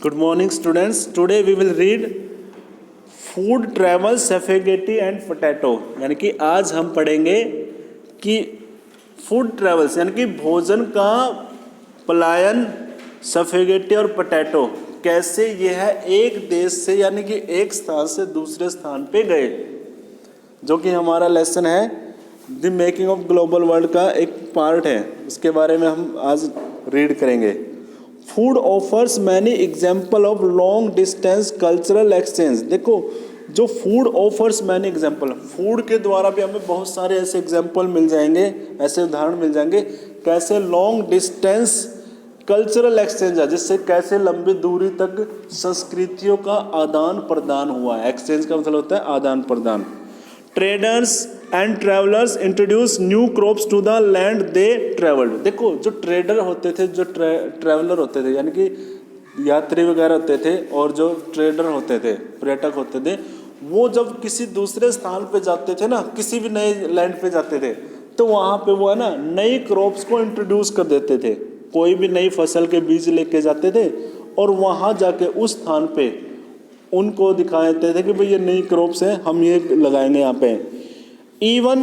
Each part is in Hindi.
Good morning, students. Today we will read Food Travel, Spaghetti and Potato. यानी कि आज हम पढ़ेंगे कि फूड ट्रैवल्स यानी कि भोजन का पलायन, स्पैगेटी और पोटैटो कैसे ये है एक देश से यानी कि एक स्थान से दूसरे स्थान पे गए, जो कि हमारा लेसन है the making of global world का एक पार्ट है। इसके बारे में हम आज रीड करेंगे। Food offers many example of long distance cultural exchange. देखो, जो food offers many example, food के द्वारा भी हमें बहुत सारे ऐसे एग्जाम्पल मिल जाएंगे, ऐसे उदाहरण मिल जाएंगे कैसे लॉन्ग डिस्टेंस कल्चरल एक्सचेंज है, जिससे कैसे लंबी दूरी तक संस्कृतियों का आदान प्रदान हुआ है। एक्सचेंज का मतलब होता है आदान प्रदान। Traders and travellers introduce new crops to the land they travelled. देखो, जो ट्रेडर होते थे, जो ट्रैवलर होते थे यानी कि यात्री वगैरह होते थे, और जो ट्रेडर होते थे, पर्यटक होते थे, वो जब किसी दूसरे स्थान पे जाते थे ना, किसी भी नए लैंड पे जाते थे, तो वहाँ पे वो है ना नई क्रॉप्स को इंट्रोड्यूस कर देते थे। कोई भी नई फसल के बीज लेके जाते थे और वहाँ जाके उस स्थान पे उनको दिखा देते थे कि भाई ये नई क्रॉप्स हैं, हम ये लगाएंगे यहाँ पे। Even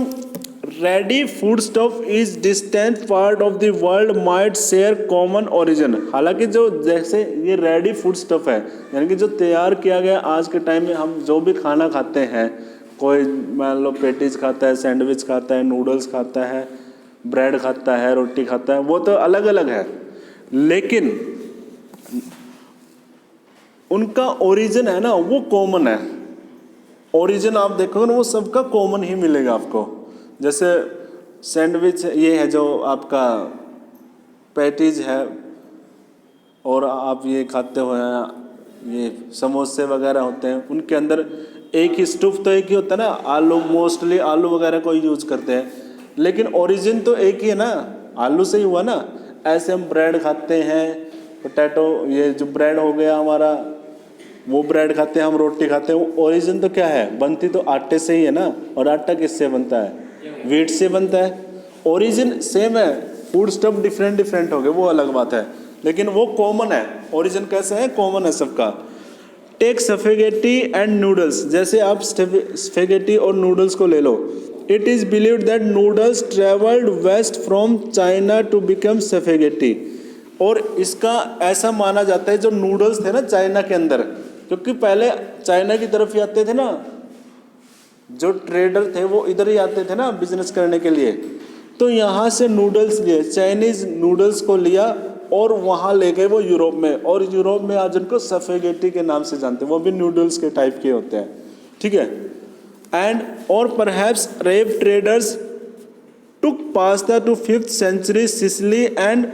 ready food stuff is distant part of the world might share common origin. हालांकि जो जैसे ये रेडी फूड स्टफ है यानी कि जो तैयार किया गया आज के टाइम में, हम जो भी खाना खाते हैं, कोई मान लो पेटीज खाता है, सैंडविच खाता है, नूडल्स खाता है, ब्रेड खाता है, रोटी खाता है, वो तो अलग अलग है, लेकिन उनका ओरिजिन है ना वो कॉमन है। ओरिजिन आप देखोगे ना वो सबका कॉमन ही मिलेगा आपको। जैसे सैंडविच ये है जो आपका पैटीज है, और आप ये खाते हो ये समोसे वगैरह होते हैं, उनके अंदर एक ही स्टफ तो एक ही होता है ना, आलू, मोस्टली आलू वगैरह को यूज करते हैं, लेकिन ओरिजिन तो एक ही है ना, आलू से ही हुआ ना। ऐसे हम ब्रेड खाते हैं, पोटैटो, ये जो ब्रेड हो गया हमारा, वो ब्रेड खाते हैं, हम रोटी खाते हैं, वो ओरिजिन तो क्या है, बनती तो आटे से ही है ना, और आटा किससे बनता है, व्हीट से बनता है। ओरिजिन सेम है, फूड स्टफ डिफरेंट डिफरेंट हो गए, वो अलग बात है, लेकिन वो कॉमन है। ओरिजिन कैसे है, कॉमन है सबका। टेक स्पैगेटी एंड नूडल्स, जैसे आप स्पैगेटी और नूडल्स को ले लो। It is believed that noodles travelled west from China to become spaghetti. और इसका ऐसा माना जाता है जो नूडल्स थे ना चाइना के अंदर, क्योंकि पहले चाइना की तरफ ही आते थे ना, जो ट्रेडर थे वो इधर ही आते थे ना बिजनेस करने के लिए, तो यहाँ से नूडल्स लिए, चाइनीज नूडल्स को लिया और वहाँ ले गए वो यूरोप में, और यूरोप में आज उनको स्पैगेटी के नाम से जानते हैं, वो भी नूडल्स के टाइप के होते हैं, ठीक है। एंड और perhaps Arab traders took pasta to 5th century Sicily and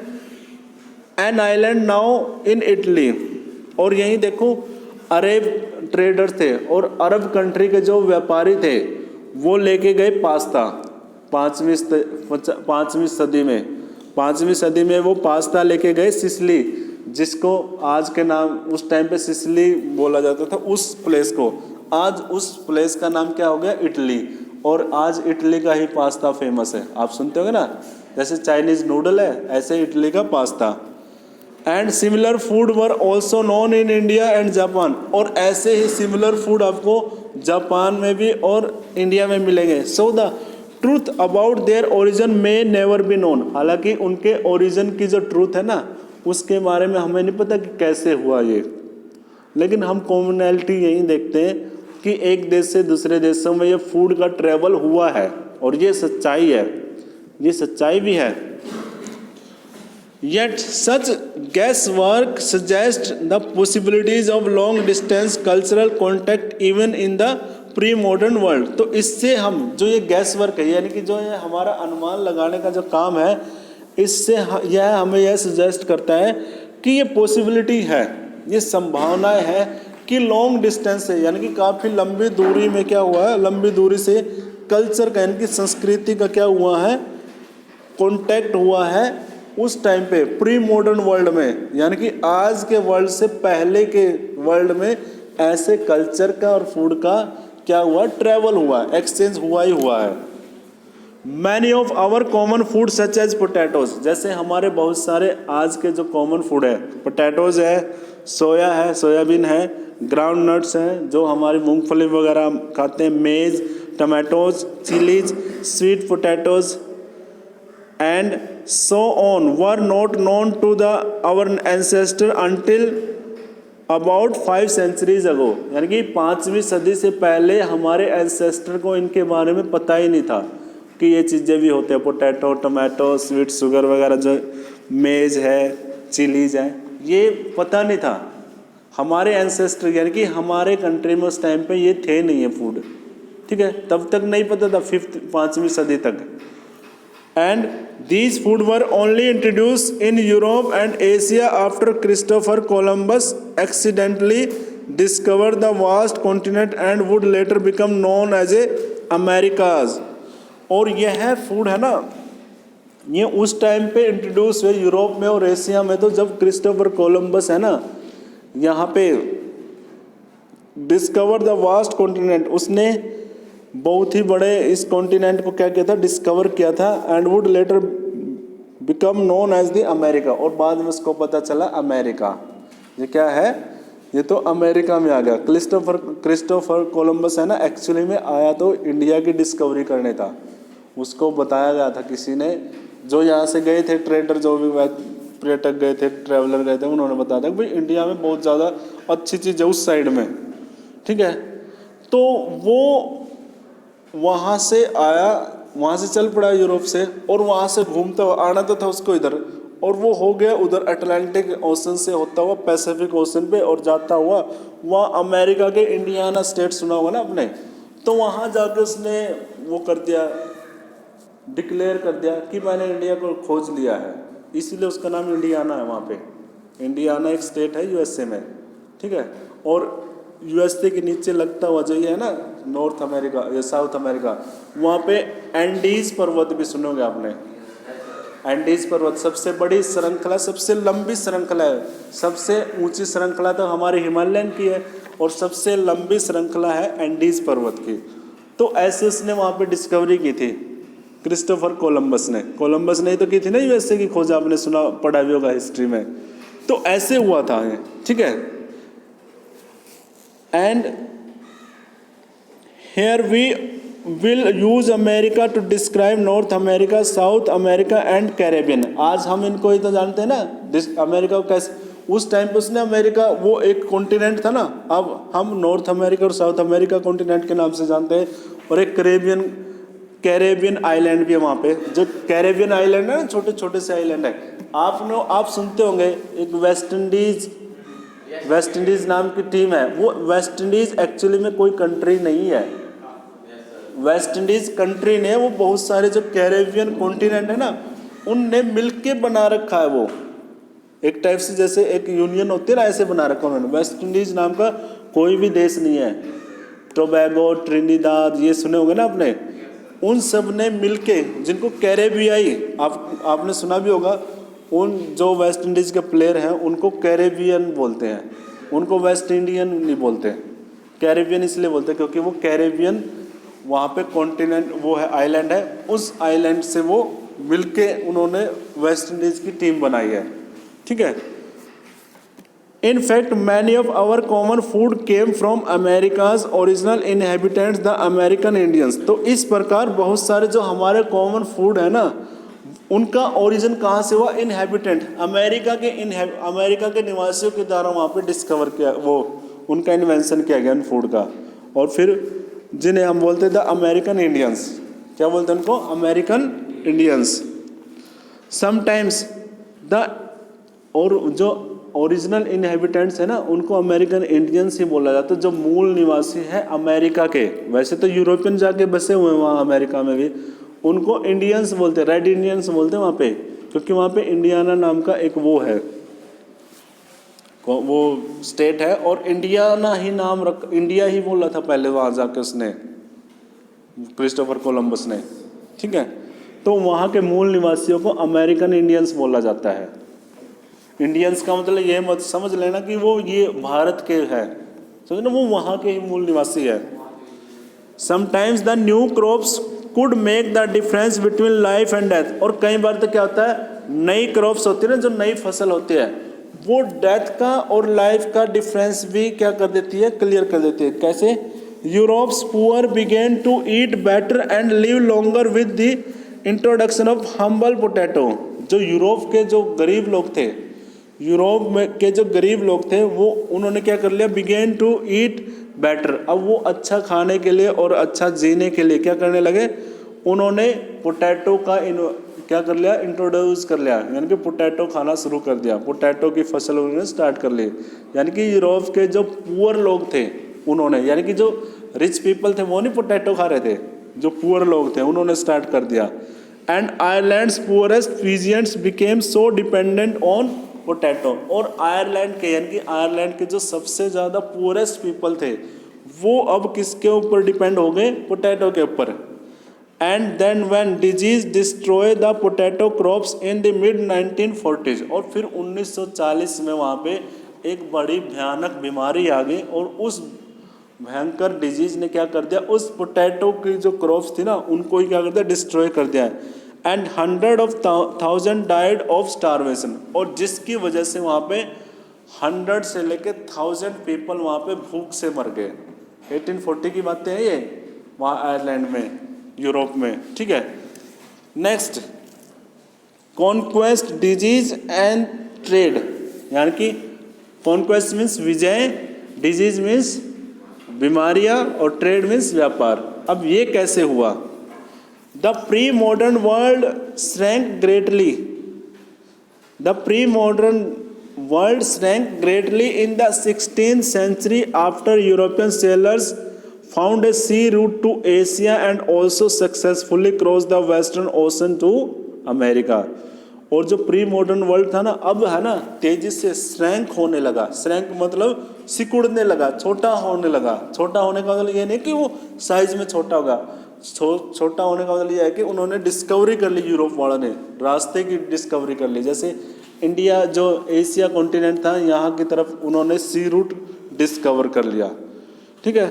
an island now in Italy. और यहीं देखो अरब ट्रेडर्स थे और अरब कंट्री के जो व्यापारी थे वो लेके गए पास्ता 5वीं सदी में। 5वीं सदी में वो पास्ता लेके गए सिसिली, जिसको आज के नाम, उस टाइम पे सिसिली बोला जाता था उस प्लेस को, आज उस प्लेस का नाम क्या हो गया, इटली। और आज इटली का ही पास्ता फेमस है, आप सुनते होंगे ना, जैसे चाइनीज नूडल है ऐसे इटली का pasta. And similar food were also non in India and Japan, और ऐसे ही सिमिलर फूड आपको जापान में भी और इंडिया में मिलेंगे। So the truth about their origin may never be known. हालांकि उनके ओरिजिन की जो ट्रूथ है ना उसके बारे में हमें नहीं पता कि कैसे हुआ ये, लेकिन हम कॉमनैलिटी यही देखते हैं कि एक देश से दूसरे देशों में ये फूड का ट्रेवल हुआ है, और ये सच्चाई है, ये सच्चाई भी है। Yet such guesswork suggests the possibilities of long distance cultural contact even in the pre-modern world। तो इससे हम जो ये guesswork है यानी कि जो ये हमारा अनुमान लगाने का जो काम है, इससे यह हमें यह suggest करता है कि ये possibility है, ये संभावनाएं है कि long distance से यानी कि काफ़ी लंबी दूरी में क्या हुआ है, लंबी दूरी से कल्चर का यानी कि संस्कृति का क्या हुआ है, कॉन्टैक्ट हुआ है उस टाइम पे प्री मॉडर्न वर्ल्ड में, यानी कि आज के वर्ल्ड से पहले के वर्ल्ड में ऐसे कल्चर का और फूड का क्या हुआ, ट्रैवल हुआ, एक्सचेंज हुआ ही हुआ है। Many of our common food such as potatoes, जैसे हमारे बहुत सारे आज के जो कॉमन फूड है, पोटैटोज है, सोया है, सोयाबीन है, ग्राउंड नट्स हैं जो हमारी मूंगफली वगैरह खाते हैं, मेज, tomatoes, chillies, sweet potatoes and so on were not known to our ancestor until about 5 centuries ago। यानी कि 5वीं सदी से पहले हमारे एंसेस्टर को इनके बारे में पता ही नहीं था कि ये चीज़ें भी होते हैं, पोटैटो, टमाटो, स्वीट शुगर वगैरह, जो मेज है, चिलीज है, ये पता नहीं था हमारे एंसेस्टर, यानी कि हमारे कंट्री में उस टाइम पे ये थे नहीं है फूड, ठीक है, तब तक नहीं पता था 5वीं सदी तक। And these food were only introduced in Europe and Asia after Christopher Columbus accidentally discovered the vast continent and would later become known as Americas। और यह फूड है ना, ये उस टाइम पे इंट्रोड्यूस हुए यूरोप में और एशिया में, तो जब क्रिस्टोफर कोलंबस है ना यहाँ पे डिस्कवर द वास्ट कॉन्टिनेंट, उसने बहुत ही बड़े इस कॉन्टिनेंट को क्या किया था, डिस्कवर किया था, and would later become known as the America, और बाद में उसको पता चला अमेरिका। ये क्या है, ये तो अमेरिका में आ गया। क्रिस्टोफर कोलंबस है ना, एक्चुअली में आया तो इंडिया की डिस्कवरी करने था, उसको बताया गया था किसी ने, जो यहाँ से गए थे ट्रेडर, जो भी पर्यटक गए थे, ट्रैवलर गए थे, उन्होंने बताया था कि भाई इंडिया में बहुत ज़्यादा अच्छी चीज़ है उस साइड में, ठीक है। तो वो वहाँ से आया, वहाँ से चल पड़ा यूरोप से, और वहाँ से घूमता हुआ आना तो था उसको इधर, और वो हो गया उधर अटलांटिक ओशन से होता हुआ पैसिफिक ओशन पे, और जाता हुआ वहाँ अमेरिका के इंडियाना स्टेट सुना होगा ना आपने, तो वहाँ जाके उसने वो कर दिया, डिक्लेयर कर दिया कि मैंने इंडिया को खोज लिया है, इसीलिए उसका नाम इंडियाना है। वहाँ पे इंडियाना एक स्टेट है यूएसए में, ठीक है। और यूएसए के नीचे लगता हुआ जो ये है ना नॉर्थ अमेरिका, ये साउथ अमेरिका, वहाँ पे एंडीज पर्वत भी सुनोगे आपने। एंडीज पर्वत सबसे बड़ी श्रृंखला, सबसे लंबी श्रृंखला है, सबसे ऊंची श्रृंखला तो हमारे हिमालयन की है, और सबसे लंबी श्रृंखला है एंडीज पर्वत की। तो ऐसे उसने वहाँ पे डिस्कवरी की थी क्रिस्टोफर कोलंबस ने। कोलंबस ने तो की थी ना यूएसए की खोज, आपने सुना, पढ़ा भी होगा हिस्ट्री में। तो ऐसे हुआ था ये, ठीक है। And here we will use America to describe North America, South America and Caribbean। आज हम इनको ही तो जानते हैं ना, अमेरिका को कैसे, उस टाइम पे उसने अमेरिका वो एक कॉन्टिनेंट था ना, अब हम नॉर्थ अमेरिका और साउथ अमेरिका कॉन्टिनेंट के नाम से जानते हैं, और एक कैरेबियन आइलैंड भी है वहाँ पे। जो कैरेबियन आइलैंड है ना, छोटे छोटे से आइलैंड है, आप सुनते होंगे, एक वेस्ट इंडीज नाम की टीम है। वो वेस्ट इंडीज एक्चुअली में कोई कंट्री नहीं है, वेस्ट इंडीज कंट्री ने, वो बहुत सारे जो कैरेबियन कॉन्टिनेंट है ना, उनने मिलके बना रखा है। वो एक टाइप से जैसे एक यूनियन होती है ना, ऐसे बना रखा उन्होंने। वेस्ट इंडीज नाम का कोई भी देश नहीं है, टोबैगो, ट्रिनिदाद, ये सुने होंगे ना आपने, उन सब ने मिलके, जिनको कैरेबियाई, आपने सुना भी होगा, उन जो वेस्ट इंडीज़ के प्लेयर हैं उनको कैरेबियन बोलते हैं, उनको वेस्ट इंडियन नहीं बोलते। कैरेबियन इसलिए बोलते हैं क्योंकि वो कैरेबियन वहाँ पे कॉन्टिनेंट, वो है आइलैंड है, उस आइलैंड से वो मिलके उन्होंने वेस्ट इंडीज़ की टीम बनाई है, ठीक है। In fact, many of our common food came from America's original inhabitants, the American Indians। तो इस प्रकार बहुत सारे जो हमारे कॉमन फूड है ना, उनका ओरिजिन कहाँ से हुआ, इनहेबिटेंट, अमेरिका के निवासियों के द्वारा वहाँ पे डिस्कवर किया, वो उनका इन्वेंशन किया गया उन फूड का। और फिर जिन्हें हम बोलते थे अमेरिकन इंडियंस, क्या बोलते हैं उनको, अमेरिकन इंडियंस। समटाइम्स द, और जो ओरिजिनल इनहेबिटेंट्स है ना, उनको अमेरिकन इंडियंस ही बोला जाता है, जो मूल निवासी है अमेरिका के। वैसे तो यूरोपियन जाके बसे हुए हैं वहाँ अमेरिका में भी, उनको इंडियंस बोलते हैं, रेड इंडियंस बोलते हैं वहाँ पे, क्योंकि वहाँ पे इंडियाना नाम का एक वो है, वो स्टेट है, और इंडियाना ही नाम इंडिया ही बोला था पहले वहाँ जाके उसने, क्रिस्टोफर कोलंबस ने, ठीक है। तो वहाँ के मूल निवासियों को अमेरिकन इंडियंस बोला जाता है। इंडियंस का मतलब ये मत समझ लेना कि वो ये भारत के है, समझना, वो वहाँ के ही मूल निवासी है। Sometimes the new crops could make the difference between life and death. और कई बार तो क्या होता है, नई क्रॉप्स होती है ना, जो नई फसल होती है, वो डेथ का और लाइफ का डिफरेंस भी क्या कर देती है, क्लियर कर देती है। कैसे? Europe's poor began to eat better and live longer with the introduction of humble potato. जो यूरोप के जो गरीब लोग थे, यूरोप में के जो गरीब लोग थे, वो उन्होंने क्या कर लिया, बिगेन टू ईट बेटर। अब वो अच्छा खाने के लिए और अच्छा जीने के लिए क्या करने लगे, उन्होंने पोटैटो का क्या कर लिया, इंट्रोड्यूस कर लिया, यानी कि पोटैटो खाना शुरू कर दिया, पोटैटो की फसल उन्होंने स्टार्ट कर ली। यानी कि यूरोप के जो पुअर लोग थे उन्होंने, यानी कि जो रिच पीपल थे वो नहीं पोटैटो खा रहे थे, जो पुअर लोग थे उन्होंने स्टार्ट कर दिया। And Ireland's poorest peasants became so dependent on potato. और आयरलैंड के, यानी कि आयरलैंड के जो सबसे ज़्यादा पुअरेस्ट पीपल थे वो अब किसके ऊपर डिपेंड हो गए, पोटैटो के ऊपर। And then when disease destroy the potato crops in the mid 1940s, और फिर 1940 में वहाँ पे एक बड़ी भयानक बीमारी आ गई और उस भयंकर डिजीज ने क्या कर दिया, उस पोटैटो की जो क्रॉप्स थी ना उनको ही क्या कर दिया, डिस्ट्रॉय कर दिया। एंड 100,000 डाइड ऑफ स्टारवेशन, और जिसकी वजह से वहाँ पे 100 से लेके 1000 पीपल वहाँ पे भूख से मर गए। 1840 की बातें हैं ये, वहाँ आयरलैंड में, यूरोप में, ठीक है। Next, conquest, disease and trade, यानी कि कॉन्क्वेस्ट मीन्स विजय, डिजीज मीन्स बीमारियां, और ट्रेड मीन्स व्यापार। अब ये कैसे हुआ? The pre modern world shrank greatly, the pre modern world shrank greatly in the 16th century after European sellers found a sea route to Asia and also successfully crossed the western ocean to America। और जो प्री मॉडर्न वर्ल्ड था ना, अब है ना तेजी से श्रैंक होने लगा। श्रैंक मतलब सिकुड़ने लगा, छोटा होने लगा। छोटा होने का मतलब ये नहीं कि वो साइज में छोटा होगा, छोटा होने का मतलब यह है कि उन्होंने डिस्कवरी कर ली, यूरोप वालों ने रास्ते की डिस्कवरी कर ली। जैसे इंडिया जो एशिया कॉन्टिनेंट था, यहाँ की तरफ उन्होंने सी रूट डिस्कवर कर लिया, ठीक है।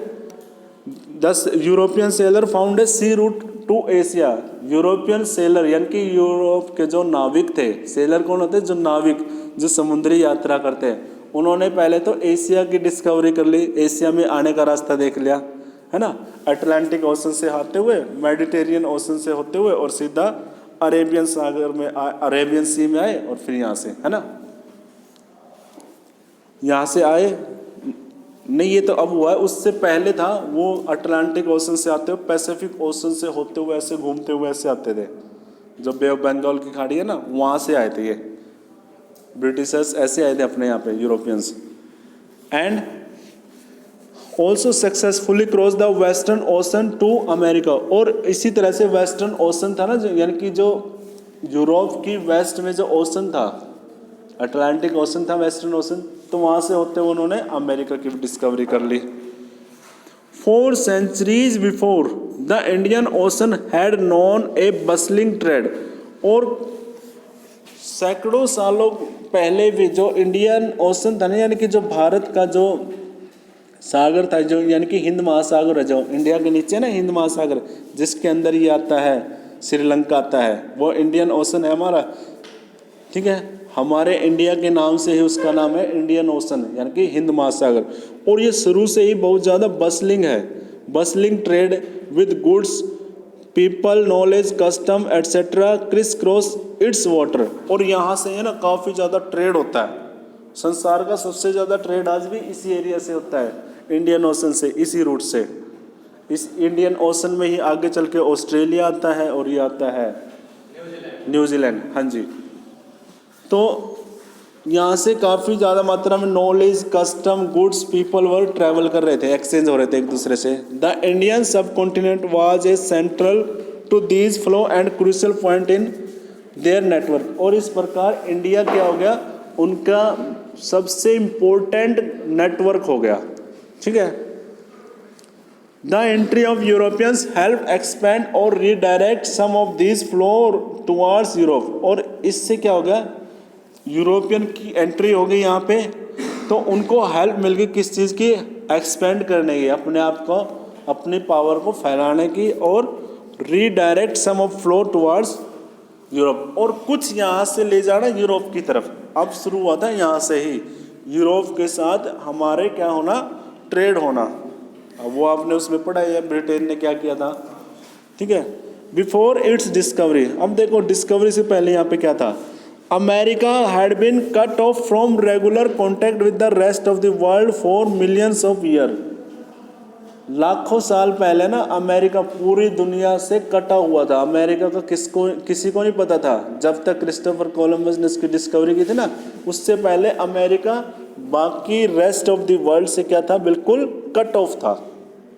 10 European sailor found a sea route to Asia. European sailor यानी कि यूरोप के जो नाविक थे, सेलर कौन होते हैं, जो नाविक, जो समुद्री यात्रा करते हैं, उन्होंने पहले तो एशिया की डिस्कवरी कर ली, एशिया में आने का रास्ता देख लिया, है ना। अटलांटिक ओशन से आते हुए, मेडिटेरियन ओशन से होते हुए और सीधा अरेबियन सागर में, अरेबियन सी में आए और फिर यहाँ से, है ना, यहाँ से आए नहीं, ये तो अब हुआ है, उससे पहले था वो अटलांटिक ओशन से आते हुए, पैसिफिक ओशन से होते हुए, ऐसे घूमते हुए ऐसे आते थे। जो बे ऑफ बंगाल की खाड़ी है ना, वहाँ से आए थे ये ब्रिटिशर्स, ऐसे आए थे अपने यहाँ पे Europeans. And also successfully cross the western ocean to America. और इसी तरह से वेस्टर्न ओशन था ना, जो यानी कि जो यूरोप की वेस्ट में जो ओशन था, अटलांटिक ओशन था, वेस्टर्न ओशन, तो वहाँ से होते हुए उन्होंने अमेरिका की डिस्कवरी कर ली। 4 centuries before the Indian ocean had known A bustling trade. और सैकड़ों सालों पहले भी जो इंडियन ओशन था ना, यानी कि जो भारत का जो सागर था, जो यानी कि हिंद महासागर है, जो इंडिया के नीचे ना हिंद महासागर, जिसके अंदर ये आता है, श्रीलंका आता है, वो इंडियन ओशन है हमारा, ठीक है। हमारे इंडिया के नाम से ही उसका नाम है इंडियन ओशन, यानी कि हिंद महासागर। और ये शुरू से ही बहुत ज़्यादा बसलिंग है, bustling trade with goods, people, knowledge, custom etcetera criss cross it's water. और यहाँ से है ना काफ़ी ज़्यादा ट्रेड होता है। संसार का सबसे ज़्यादा ट्रेड आज भी इसी एरिया से होता है, इंडियन ओशन से, इसी रूट से। इस इंडियन ओशन में ही आगे चल के ऑस्ट्रेलिया आता है और ये आता है न्यूजीलैंड, हाँ जी। तो यहाँ से काफ़ी ज़्यादा मात्रा में knowledge, custom, goods, people work travel कर रहे थे, एक्सचेंज हो रहे थे एक दूसरे से। The Indian subcontinent was a central to these flow and crucial point in their network. और इस प्रकार इंडिया क्या हो गया, उनका सबसे इम्पोर्टेंट नेटवर्क हो गया, ठीक है। The entry of Europeans help expand और redirect some of these flow towards Europe. और इससे क्या हो गया, यूरोपियन की एंट्री हो गई यहाँ पे, तो उनको हेल्प मिल गई किस चीज़ की, एक्सपेंड करने की, अपने आप को, अपनी पावर को फैलाने की, और redirect some of flow towards Europe, और कुछ यहाँ से ले जाना यूरोप की तरफ। अब शुरू हुआ था यहाँ से ही यूरोप के साथ हमारे क्या होना, ट्रेड होना। अब वो आपने उसमें पढ़ा है ब्रिटेन ने क्या किया था, ठीक है। बिफोर इट्स डिस्कवरी, अब देखो डिस्कवरी से पहले यहाँ पे क्या था, America had been cut off from regular contact with the rest of the world for millions of year. लाखों साल पहले ना अमेरिका पूरी दुनिया से कटा हुआ था। अमेरिका का किसी को नहीं पता था जब तक क्रिस्टोफर कोलंबस ने इसकी डिस्कवरी की थी ना, उससे पहले अमेरिका बाकी रेस्ट ऑफ द वर्ल्ड से क्या था, बिल्कुल कट ऑफ था।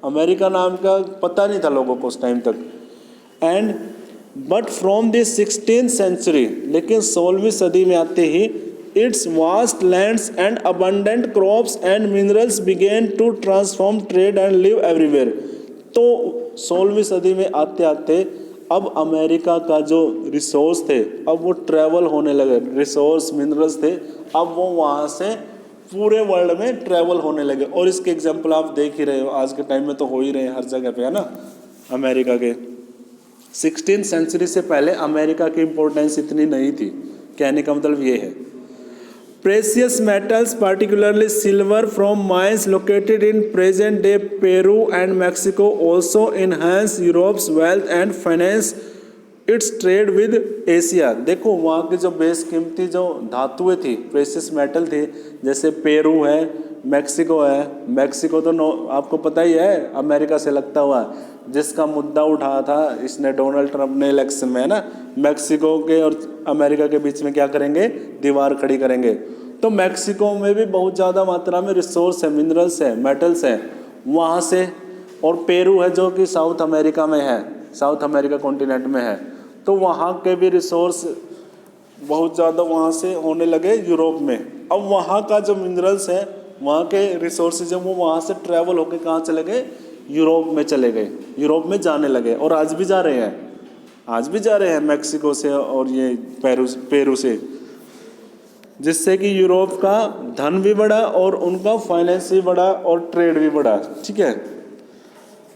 अमेरिका नाम का पता नहीं था लोगों को उस टाइम तक। And but from the 16th century, लेकिन 16वीं सदी में आते ही its vast lands and abundant crops and minerals began to transform trade and live everywhere. तो 16वीं सदी में आते आते अब अमेरिका का जो रिसोर्स थे अब वो ट्रैवल होने लगे, रिसोर्स मिनरल्स थे अब वो वहाँ से पूरे वर्ल्ड में ट्रैवल होने लगे। और इसके एग्जाम्पल आप देख ही रहे हो, आज के टाइम में तो हो ही रहे हैं हर जगह पे, है ना। अमेरिका के 16th सेंचुरी से पहले अमेरिका की इम्पोर्टेंस इतनी नहीं थी, कहने का मतलब ये है। Precious metals, particularly silver from mines located in present-day Peru and Mexico, also enhance Europe's wealth and finance its trade with Asia। देखो वहाँ की जो बेशकीमती जो धातुएं थी, प्रेशियस मेटल थे, जैसे पेरू है, मैक्सिको है। मैक्सिको तो आपको पता ही है अमेरिका से लगता हुआ, जिसका मुद्दा उठाया था इसने डोनाल्ड ट्रंप ने इलेक्शन में, है ना। मैक्सिको के और अमेरिका के बीच में क्या करेंगे, दीवार खड़ी करेंगे। तो मैक्सिको में भी बहुत ज़्यादा मात्रा में रिसोर्स है, मिनरल्स है, मेटल्स है वहाँ से। और पेरू है जो कि साउथ अमेरिका में है, साउथ अमेरिका कॉन्टिनेंट में है। तो वहाँ के भी रिसोर्स बहुत ज़्यादा वहाँ से होने लगे यूरोप में। अब वहाँ का जो मिनरल्स है, वहाँ के रिसोर्सेज हैं, वो वहाँ से ट्रैवल होकर कहाँ चले गए, यूरोप में चले गए, यूरोप में जाने लगे। और आज भी जा रहे हैं, आज भी जा रहे हैं मैक्सिको से और ये पेरू से, जिससे कि यूरोप का धन भी बढ़ा और उनका फाइनेंस भी बढ़ा और ट्रेड भी बढ़ा, ठीक है।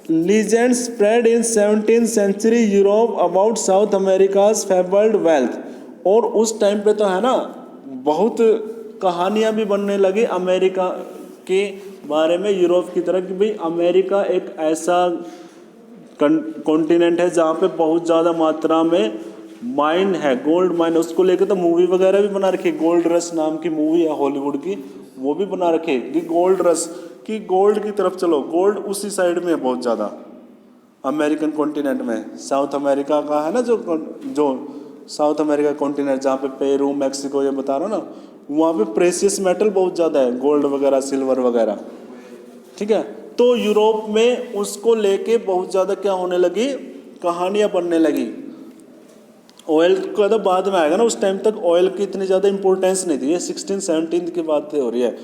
Legend spread in 17th century Europe about South America's fabled wealth. और उस टाइम पे तो है ना बहुत कहानियां भी बनने लगी अमेरिका के बारे में यूरोप की तरह, कि भाई अमेरिका एक ऐसा कॉन्टिनेंट है जहाँ पे बहुत ज़्यादा मात्रा में माइन है, गोल्ड माइन। उसको लेकर तो मूवी वगैरह भी बना रखी है, गोल्ड रश नाम की मूवी है हॉलीवुड की, वो भी बना रखी है कि गोल्ड रश, कि गोल्ड की तरफ चलो, गोल्ड उसी साइड में है बहुत ज़्यादा अमेरिकन कॉन्टिनेंट में। साउथ अमेरिका का है ना जो साउथ अमेरिका कॉन्टिनेंट जहाँ पे पेरू मैक्सिको ये बता रहा हूँ ना, वहाँ पे प्रेशियस मेटल बहुत ज़्यादा है, गोल्ड वगैरह सिल्वर वगैरह, ठीक है। तो यूरोप में उसको लेके बहुत ज़्यादा क्या होने लगी, कहानियाँ बनने लगी। ऑयल का तो बाद में आएगा ना, उस टाइम तक ऑयल की इतनी ज़्यादा इंपॉर्टेंस नहीं थी, ये 16th-17th की बात हो रही है।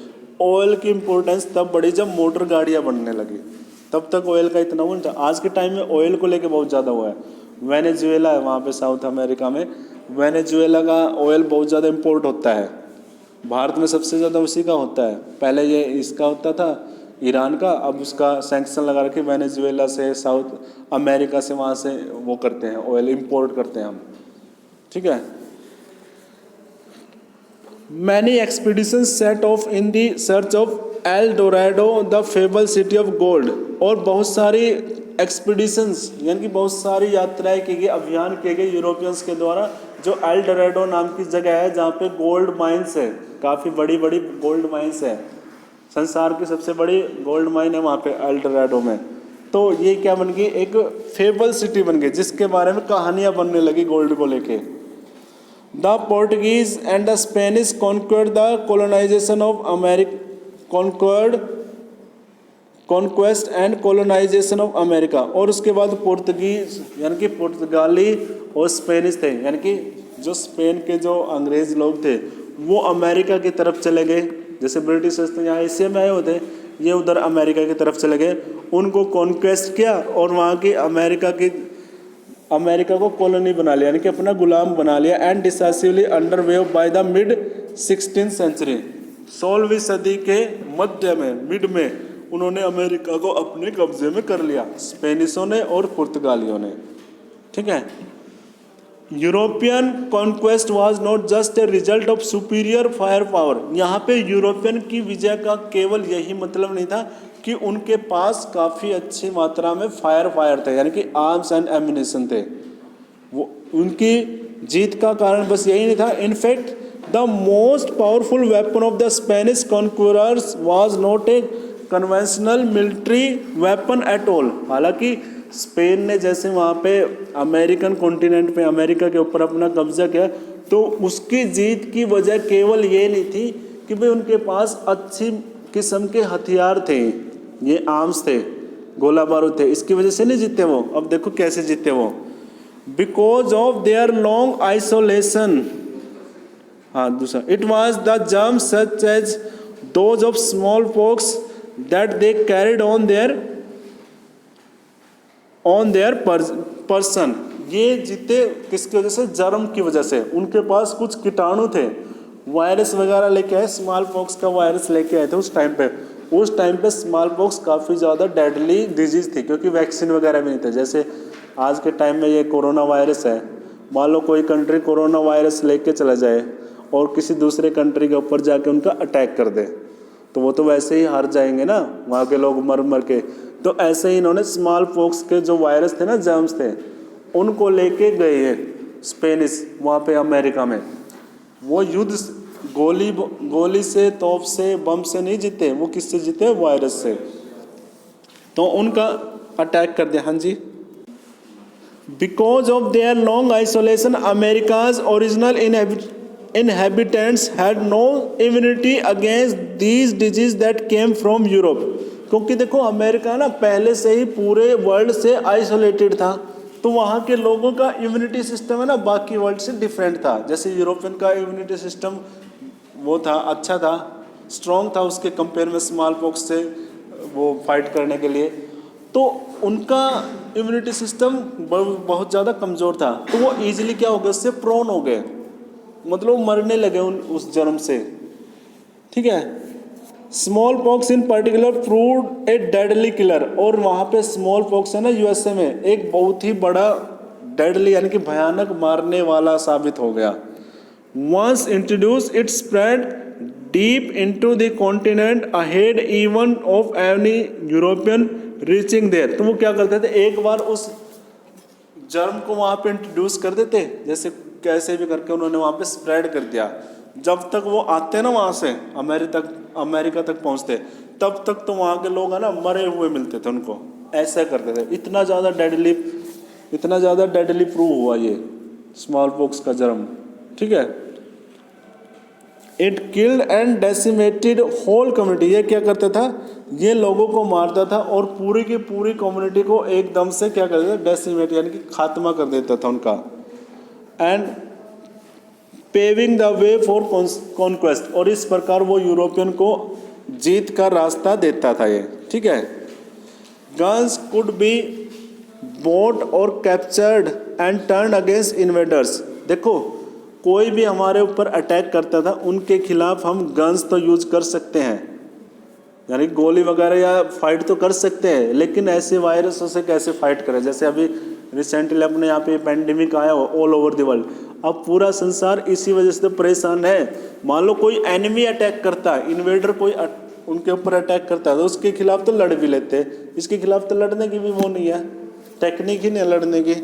ऑयल की इंपॉर्टेंस तब बढ़ी जब मोटर गाड़ियाँ बनने लगी, तब तक ऑयल का इतना वो नहीं था। आज के टाइम में ऑयल को लेके बहुत ज़्यादा हुआ है। वेनेजुएला है वहाँ पे साउथ अमेरिका में, वेनेजुएला का ऑयल बहुत ज़्यादा इम्पोर्ट होता है। भारत में सबसे ज़्यादा उसी का होता है, पहले ये इसका होता था ईरान का, अब उसका सैंक्शन लगा रखे वेनेजुएला से, साउथ अमेरिका से, वहाँ से वो करते हैं, ऑयल इम्पोर्ट करते हैं हम, ठीक है। Many expedition set of in the search of L Dorado the fable city of gold. और बहुत सारी एक्सपीडिशंस यानी कि बहुत सारी यात्राएं की गई, अभियान किए गए यूरोपियंस के द्वारा, जो एल डोराडो नाम की जगह है जहाँ पे गोल्ड माइंस है, काफ़ी बड़ी बड़ी गोल्ड माइंस है, संसार की सबसे बड़ी गोल्ड माइन है वहाँ पे एल डोराडो में। तो ये क्या बन गई, एक फेबल सिटी बन गई जिसके बारे में कहानियाँ बनने लगी गोल्ड को लेके। The Portuguese and the Spanish conquered the colonization of America, conquest and colonization of America. और उसके बाद पुर्तगीज यानी कि पुर्तगाली और स्पेनिश थे, यानी कि जो स्पेन के जो अंग्रेज लोग थे वो अमेरिका की तरफ चले गए। जैसे ब्रिटिश यहाँ एशिया में आए होते, ये उधर अमेरिका की तरफ चले गए, उनको कॉन्क्वेस्ट किया और वहाँ की अमेरिका को कॉलोनी बना लिया, यानी कि अपना गुलाम बना लिया। And decisively under way by the mid 16th century, 16वीं सदी के मध्य में, मिड में उन्होंने अमेरिका को अपने कब्जे में कर लिया, स्पेनिशों ने और पुर्तगालियों ने, ठीक है। European conquest was not just a result of superior fire power. यहाँ पे यूरोपियन की विजय का केवल यही मतलब नहीं था कि उनके पास काफ़ी अच्छी मात्रा में फायर थे, यानी कि आर्म्स एंड एम्यूनिशन थे। वो उनकी जीत का कारण बस यही नहीं था। In fact the most powerful weapon of the Spanish conquerors was not a conventional military weapon at all. हालांकि स्पेन ने जैसे वहाँ पे अमेरिकन कॉन्टिनेंट पे, अमेरिका के ऊपर अपना कब्जा किया, तो उसकी जीत की वजह केवल ये नहीं थी कि भाई उनके पास अच्छी किस्म के हथियार थे, ये आर्म्स थे, गोला बारूद थे, इसकी वजह से नहीं जीते वो। अब देखो कैसे जीते वो, because of their long isolation. हाँ दूसरा, it was the germs such as those of smallpox that they carried on their person. ये जीते किसकी वजह से? जर्म की वजह से। उनके पास कुछ कीटाणु थे, वायरस वगैरह लेके आए, स्मॉल पॉक्स का वायरस लेके आए थे उस टाइम पे। उस टाइम पे स्मॉल पॉक्स काफ़ी ज़्यादा डेडली डिजीज़ थी, क्योंकि वैक्सीन वगैरह भी नहीं थे। जैसे आज के टाइम में ये कोरोना वायरस है, मान लो कोई कंट्री कोरोना वायरस लेके चला जाए और किसी दूसरे कंट्री के ऊपर जाके उनका अटैक कर दे, तो वो तो वैसे ही हार जाएंगे ना, वहाँ के लोग मर मर के। तो ऐसे ही इन्होंने स्मॉल पॉक्स के जो वायरस थे ना, जर्म्स थे, उनको लेके गए हैं स्पेनिश वहाँ पे अमेरिका में। वो युद्ध गोली से, तोप से, बम से नहीं जीते, वो किससे जीते? वायरस से। तो उनका अटैक कर दिया। हाँ जी, because of their long isolation America's original inhabitants had no immunity against these diseases that came from Europe। क्योंकि देखो अमेरिका ना पहले से ही पूरे वर्ल्ड से आइसोलेटेड था, तो वहाँ के लोगों का इम्यूनिटी सिस्टम है ना बाकी वर्ल्ड से डिफरेंट था। जैसे यूरोपियन का इम्यूनिटी सिस्टम वो था, अच्छा था, स्ट्रॉन्ग था उसके कंपेयर में स्मॉल पॉक्स से वो फाइट करने के लिए। तो उनका इम्यूनिटी सिस्टम बहुत ज़्यादा कमज़ोर था, तो वो ईजिली क्या हो गए, उससे प्रोन हो गए, मतलब मरने लगे उस जर्म से। ठीक है, स्मॉल पॉक्स इन पर्टिकुलर प्रूव्ड ए डेडली किलर। और वहाँ पे स्मॉल पॉक्स है ना यूएसए में, एक बहुत ही बड़ा डेडली यानी कि भयानक मारने वाला साबित हो गया। Once introduce it spread deep into the continent ahead even of any European reaching there. तो वो क्या करते थे, एक बार उस जर्म को वहाँ पे इंट्रोड्यूस कर देते, जैसे कैसे भी करके उन्होंने वहाँ पे स्प्रेड कर दिया। जब तक वो आते ना वहाँ से अमेरिका तक पहुँचते, तब तक तो वहाँ के लोग है ना मरे हुए मिलते थे उनको, ऐसा करते थे। इतना ज़्यादा डेडली प्रूव हुआ ये स्मॉल पॉक्स का जर्म। ठीक है, it killed and decimated whole community. ये क्या करता था, ये लोगों को मारता था और पूरी की पूरी कम्युनिटी को एकदम से क्या करता था, डेसिमेट यानी कि खात्मा कर देता था उनका। And paving the way for conquest. और इस प्रकार वो यूरोपियन को जीत का रास्ता देता था ये। ठीक है, गन्स कुड बी बॉट और captured and turn against invaders. देखो कोई भी हमारे ऊपर अटैक करता था, उनके खिलाफ हम गन्स तो यूज कर सकते हैं, यानी गोली वगैरह या फाइट तो कर सकते हैं, लेकिन ऐसे वायरसों से कैसे फाइट करें। जैसे अभी रिसेंटली अपने यहाँ पे पेंडेमिक आया ऑल ओवर द वर्ल्ड, अब पूरा संसार इसी वजह से परेशान है। मान लो कोई एनिमी अटैक करता है, इन्वेडर कोई उनके ऊपर अटैक करता है, तो उसके खिलाफ तो लड़ भी लेते हैं, इसके खिलाफ तो लड़ने की भी वो नहीं है, टेक्निक ही नहीं लड़ने की।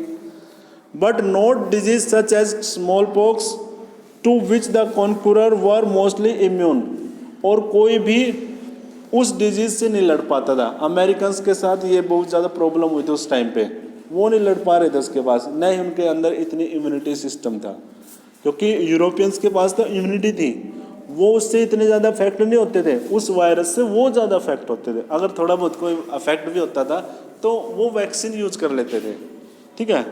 But not disease such as smallpox to which the conqueror were mostly immune. और कोई भी उस डिजीज से नहीं लड़ पाता था। अमेरिकन के साथ ये बहुत ज़्यादा प्रॉब्लम हुई थी उस टाइम पे, वो नहीं लड़ पा रहे थे उसके पास, नहीं उनके अंदर इतनी इम्यूनिटी सिस्टम था, क्योंकि यूरोपियंस के पास तो इम्यूनिटी थी, वो उससे इतने ज़्यादा अफेक्ट नहीं होते थे, उस वायरस से वो ज़्यादा अफेक्ट होते थे। अगर थोड़ा बहुत कोई अफेक्ट भी होता था तो वो वैक्सीन यूज कर लेते थे। ठीक है,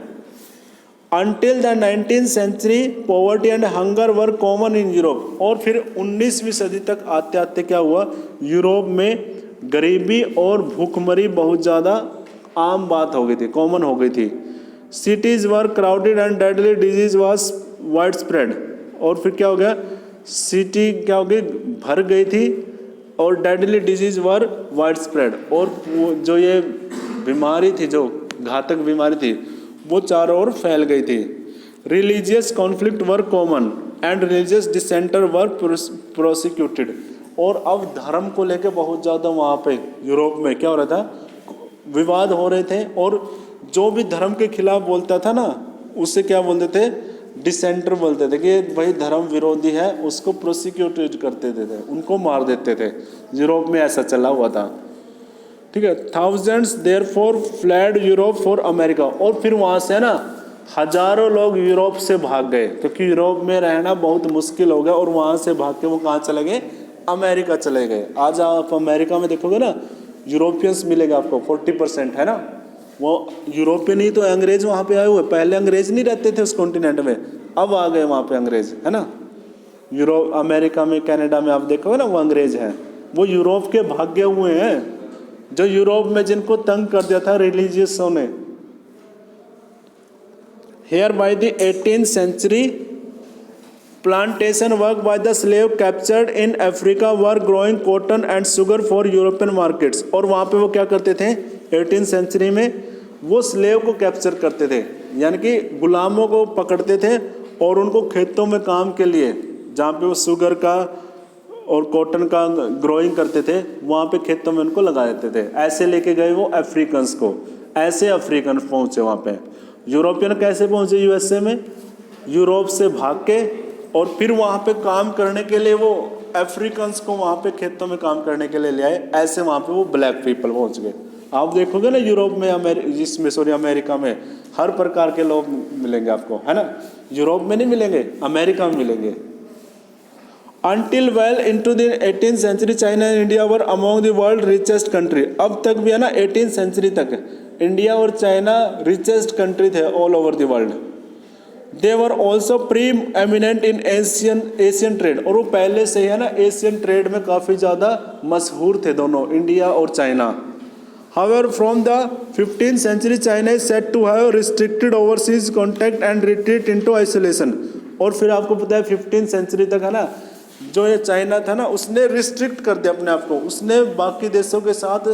until the 19th century poverty and hunger were common in Europe. और फिर 19वीं सदी तक आते आते क्या हुआ, यूरोप में गरीबी और भूखमरी बहुत ज़्यादा आम बात हो गई थी, कॉमन हो गई थी। Cities were crowded and deadly disease was wide spread. और फिर क्या हो गया, सिटी क्या हो गई, भर गई थी और डेडली डिजीज वर वाइड स्प्रेड। और वो जो ये बीमारी थी, जो घातक बीमारी थी, वो चारों ओर फैल गई थी। Religious conflict were common and religious dissenter were prosecuted. और अब धर्म को लेकर बहुत ज़्यादा वहाँ पे यूरोप में क्या हो रहा था, विवाद हो रहे थे। और जो भी धर्म के खिलाफ बोलता था ना, उससे क्या बोलते थे, डिसेंटर बोलते थे कि भाई धर्म विरोधी है, उसको प्रोसिक्यूटेड करते थे, उनको मार देते थे। यूरोप में ऐसा चला हुआ था, ठीक है। Thousands therefore fled Europe for America. और फिर वहाँ से ना हजारों लोग यूरोप से भाग गए, क्योंकि यूरोप में रहना बहुत मुश्किल हो गया। और वहाँ से भाग के वो कहाँ चले गए, अमेरिका चले गए। आज आप अमेरिका में देखोगे ना, यूरोपियंस मिलेगा आपको 40% है ना, वो यूरोपियन ही तो अंग्रेज वहाँ पे आए हुए। पहले अंग्रेज नहीं रहते थे उस कॉन्टिनेंट में, अब आ गए वहाँ पे अंग्रेज, है ना। यूरोप, अमेरिका में, कनाडा में आप देखोगे ना, वो अंग्रेज हैं, वो यूरोप के भागे हुए हैं, जो यूरोप में जिनको तंग कर दिया था रिलीजियसों ने। Here by the 18th century, plantation work by the slave captured in Africa were growing cotton and sugar for European markets। और वहाँ पे वो क्या करते थे, 18th सेंचुरी में वो स्लेव को कैप्चर करते थे, यानी कि गुलामों को पकड़ते थे और उनको खेतों में काम के लिए, जहाँ पे वो शुगर का और कॉटन का ग्रोइंग करते थे, वहाँ पे खेतों में उनको लगा देते थे। ऐसे लेके गए वो अफ्रीकन्स को, ऐसे अफ्रीकन पहुँचे वहाँ पे। यूरोपियन कैसे पहुँचे यूएसए में, यूरोप से भाग के, और फिर वहाँ पे काम करने के लिए वो अफ्रीकन्स को वहाँ पे खेतों में काम करने के लिए ले आए। ऐसे वहाँ पे वो ब्लैक पीपल पहुँच गए। आप देखोगे ना यूरोप में, अमेरिका में हर प्रकार के लोग मिलेंगे आपको, है ना। यूरोप में नहीं मिलेंगे, अमेरिका में मिलेंगे। Until well into the 18th century, China and India were among the world richest country। अब तक भी है ना, 18th सेंचुरी तक इंडिया और चाइना रिचेस्ट कंट्री थे all over the world. They were also pre eminent in Asian trade. और वो पहले से ही है ना एशियन ट्रेड में काफ़ी ज़्यादा मशहूर थे दोनों, इंडिया और China. However, from the 15th century, China is said to have restricted overseas contact and retreat into isolation। और फिर आपको पता है 15th सेंचुरी तक है ना, जो ये चाइना था ना, उसने रिस्ट्रिक्ट कर दिया अपने आप को, उसने बाकी देशों के साथ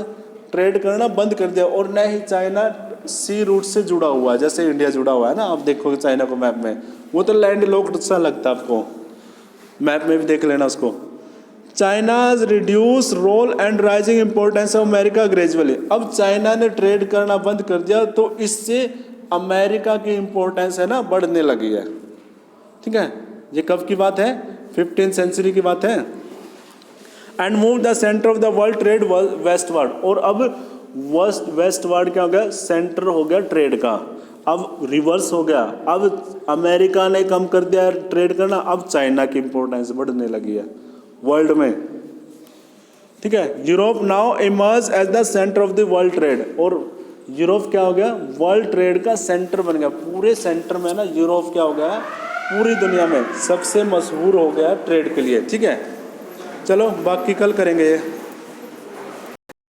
ट्रेड करना बंद कर दिया। और न ही चाइना सी रूट से जुड़ा हुआ है, जैसे इंडिया जुड़ा हुआ है ना। आप देखोगे चाइना को मैप में, वो तो लैंड लॉक्ड सा लगता है आपको, मैप में भी देख लेना उसको। China's reduce role and rising importance of America gradually. अब चाइना ने ट्रेड करना बंद कर दिया, तो इससे अमेरिका की इंपॉर्टेंस है ना बढ़ने लगी है, ठीक है। ये कब की बात है, 15th सेंचुरी की बात है। And move the centre of the world trade westward. और अब वेस्टवर्ड क्या हो गया, सेंटर हो गया ट्रेड का। अब रिवर्स हो गया, अब अमेरिका ने कम कर दिया ट्रेड करना, अब चाइना की इंपॉर्टेंस बढ़ने लगी है वर्ल्ड में, ठीक है। Europe now emerge as the centre of the world trade. और यूरोप क्या हो गया, वर्ल्ड ट्रेड का सेंटर बन गया। पूरे सेंटर में ना यूरोप क्या हो गया, पूरी दुनिया में सबसे मशहूर हो गया ट्रेड के लिए, ठीक है। चलो बाकी कल करेंगे ये।